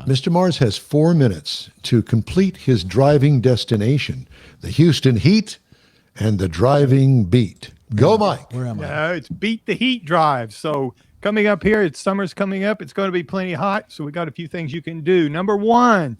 Mr. Mars has 4 minutes to complete his driving destination, the Houston Heat and the driving beat. Go, Mike. Where am I? Yeah, it's Beat the Heat Drive. So coming up here, summer's coming up. It's going to be plenty hot. So we got a few things you can do. Number one,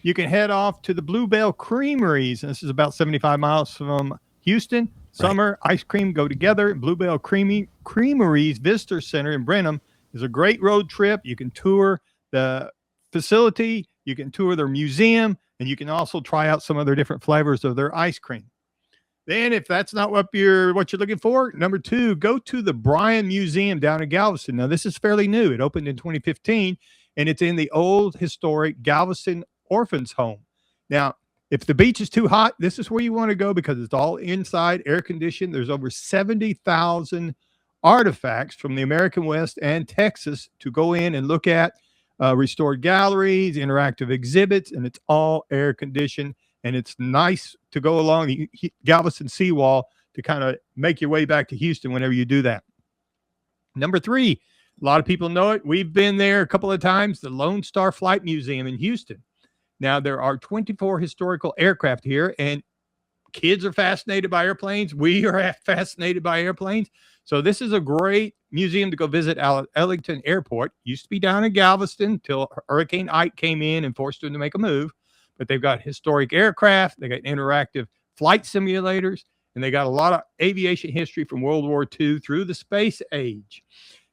you can head off to the Bluebell Creameries. And this is about 75 miles from Houston. Summer, ice cream go together. Bluebell Creameries Visitor Center in Brenham is a great road trip. You can tour the facility, you can tour their museum, and you can also try out some of their different flavors of their ice cream. Then, if that's not what you're looking for, number two, go to the Bryan Museum down in Galveston. Now, this is fairly new. It opened in 2015, and it's in the old historic Galveston Orphans Home. Now, if the beach is too hot, this is where you want to go because it's all inside, air conditioned. There's over 70,000 artifacts from the American West and Texas to go in and look at, restored galleries, interactive exhibits, and it's all air conditioned. And it's nice to go along the Galveston seawall to kind of make your way back to Houston whenever you do that. Number three, a lot of people know it. We've been there a couple of times, the Lone Star Flight Museum in Houston. Now, there are 24 historical aircraft here, and kids are fascinated by airplanes. We are fascinated by airplanes. So this is a great museum to go visit. Ellington Airport used to be down in Galveston until Hurricane Ike came in and forced them to make a move. But they've got historic aircraft, they got interactive flight simulators, and they got a lot of aviation history from World War II through the space age.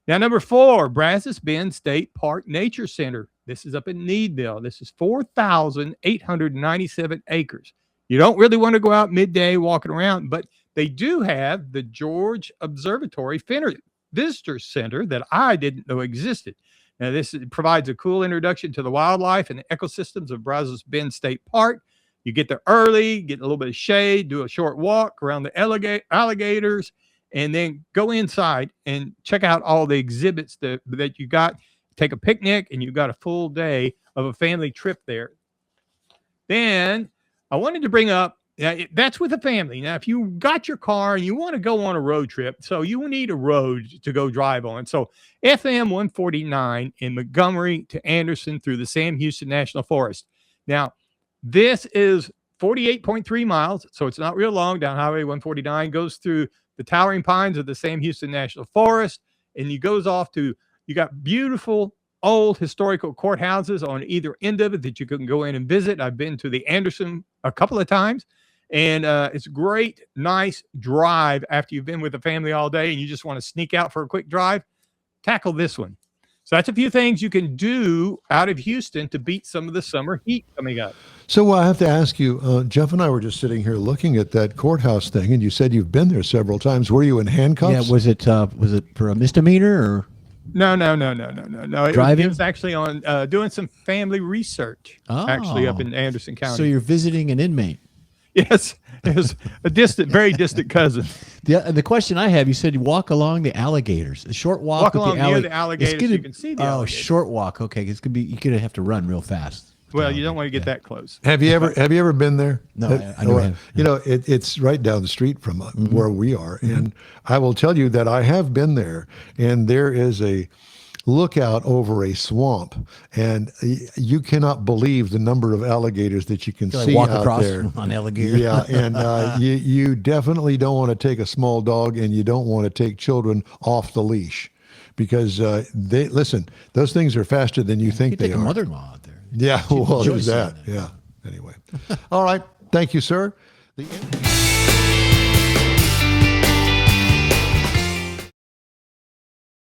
Now, number four, Brazos Bend State Park Nature Center. This is up in Needville. This is 4,897 acres. You don't really want to go out midday walking around, but they do have the George Observatory Visitor Center that I didn't know existed. Now, this provides a cool introduction to the wildlife and the ecosystems of Brazos Bend State Park. You get there early, get a little bit of shade, do a short walk around the alligators, and then go inside and check out all the exhibits that you got. Take a picnic, and you've got a full day of a family trip there. Then I wanted to bring up, that's with a family. Now, if you got your car and you want to go on a road trip, so you need a road to go drive on. So FM 149 in Montgomery to Anderson through the Sam Houston National Forest. Now, this is 48.3 miles, so it's not real long. Down Highway 149 goes through the towering pines of the Sam Houston National Forest, and you goes off to, you got beautiful old historical courthouses on either end of it that you can go in and visit. I've been to the Anderson a couple of times. And it's a great, nice drive after you've been with the family all day and you just want to sneak out for a quick drive. Tackle this one. So that's a few things you can do out of Houston to beat some of the summer heat coming up. So I have to ask you, Jeff and I were just sitting here looking at that courthouse thing, and you said you've been there several times. Were you in handcuffs? Yeah, was it for a misdemeanor or? No. Driving? It was actually on doing some family research, actually up in Anderson County. So you're visiting an inmate. Yes, it was a very distant cousin. The question I have, you said you walk along the alligators. A short walk with along near the alligators, you can see the alligators. Short walk. Okay, it's gonna be, you're gonna have to run real fast. Well, you don't want to get that close. Have you ever been there? No, I never have. You know, it's right down the street from where we are, and I will tell you that I have been there, and there is a lookout over a swamp, and you cannot believe the number of alligators that you can see walk out across there. On alligator. Yeah, and you definitely don't want to take a small dog, and you don't want to take children off the leash, because those things are faster than you think You they take a are. mother-in-law out there. Yeah, well, She there's was that. saying that. Yeah. Anyway, all right. Thank you, sir.